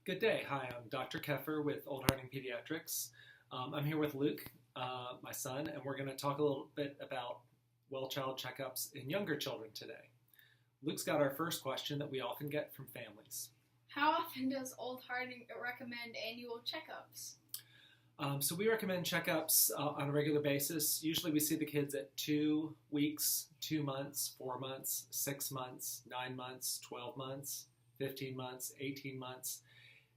Good day. Hi, I'm Dr. Keffer with Old Harding Pediatrics. I'm here with Luke, my son, and we're going to talk a little bit about well-child checkups in younger children today. Luke's got our first question that we often get from families. How often does Old Harding recommend annual checkups? So we recommend checkups on a regular basis. Usually we see the kids at 2 weeks, 2 months, 4 months, 6 months, 9 months, 12 months, 15 months, 18 months,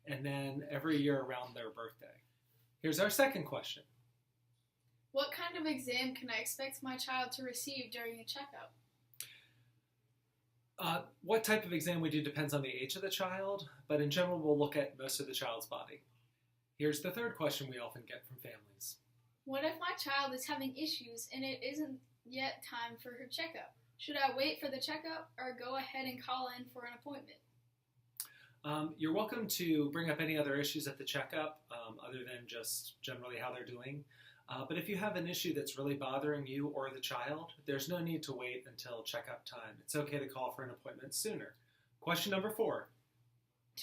and then every year around their birthday. Here's our second question. What kind of exam can I expect my child to receive during a checkup? What type of exam we do depends on the age of the child, but in general we'll look at most of the child's body. Here's the third question we often get from families. What if my child is having issues and it isn't yet time for her checkup? Should I wait for the checkup or go ahead and call in for an appointment? You're welcome to bring up any other issues at the checkup other than just generally how they're doing. But if you have an issue that's really bothering you or the child, there's no need to wait until checkup time. It's okay to call for an appointment sooner. Question number 4.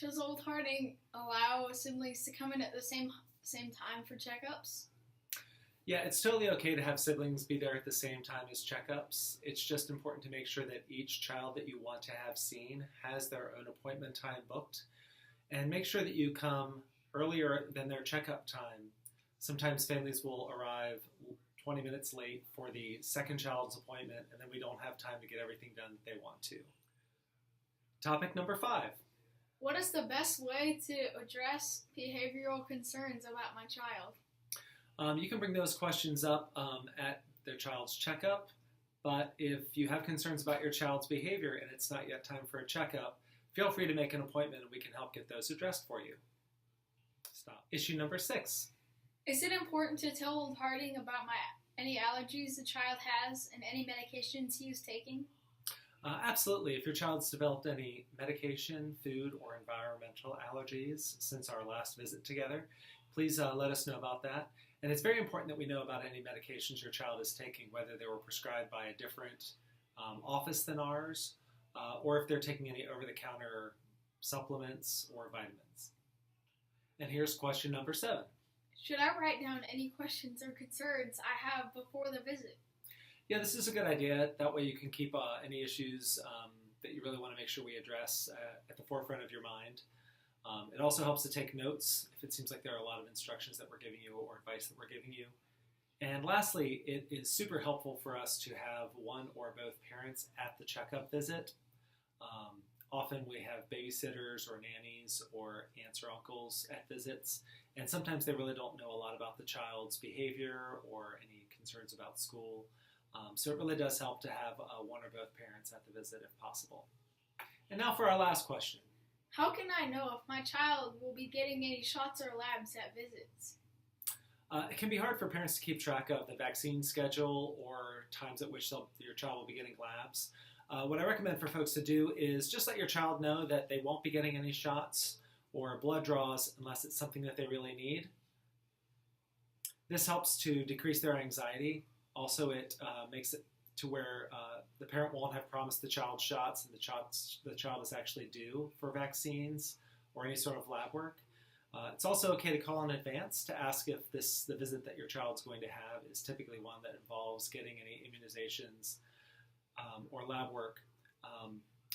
Does Old Harding allow siblings to come in at the same time for checkups? Yeah, it's totally okay to have siblings be there at the same time as checkups. It's just important to make sure that each child that you want to have seen has their own appointment time booked. And make sure that you come earlier than their checkup time. Sometimes families will arrive 20 minutes late for the second child's appointment, and then we don't have time to get everything done that they want to. Topic number 5. What is the best way to address behavioral concerns about my child? You can bring those questions up at their child's checkup, but if you have concerns about your child's behavior and it's not yet time for a checkup, feel free to make an appointment and we can help get those addressed for you. Stop. Issue number 6. Is it important to tell Old Harding about any allergies the child has and any medications he is taking? Absolutely. If your child's developed any medication, food, or environmental allergies since our last visit together, please let us know about that. And it's very important that we know about any medications your child is taking, whether they were prescribed by a different office than ours, or if they're taking any over-the-counter supplements or vitamins. And here's question number 7. Should I write down any questions or concerns I have before the visit? Yeah, this is a good idea. That way you can keep any issues that you really want to make sure we address at the forefront of your mind. It also helps to take notes if it seems like there are a lot of instructions that we're giving you or advice that we're giving you. And lastly, it is super helpful for us to have one or both parents at the checkup visit. Often we have babysitters or nannies or aunts or uncles at visits, and sometimes they really don't know a lot about the child's behavior or any concerns about school. So it really does help to have one or both parents at the visit if possible. And now for our last question. How can I know if my child will be getting any shots or labs at visits? It can be hard for parents to keep track of the vaccine schedule or times at which your child will be getting labs. What I recommend for folks to do is just let your child know that they won't be getting any shots or blood draws unless it's something that they really need. This helps to decrease their anxiety. Also, it makes it to where the parent won't have promised the child shots and the child is actually due for vaccines or any sort of lab work. It's also okay to call in advance to ask if the visit that your child's going to have is typically one that involves getting any immunizations or lab work.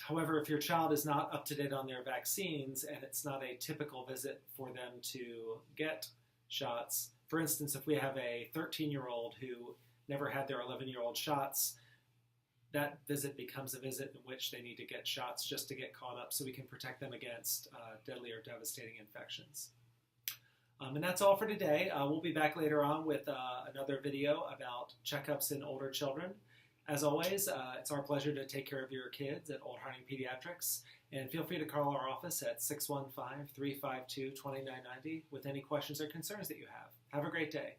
However, if your child is not up to date on their vaccines and it's not a typical visit for them to get shots, for instance, if we have a 13-year-old who never had their 11-year-old shots, that visit becomes a visit in which they need to get shots just to get caught up so we can protect them against deadly or devastating infections. And that's all for today. We'll be back later on with another video about checkups in older children. As always, it's our pleasure to take care of your kids at Old Harding Pediatrics, and feel free to call our office at 615-352-2990 with any questions or concerns that you have. Have a great day.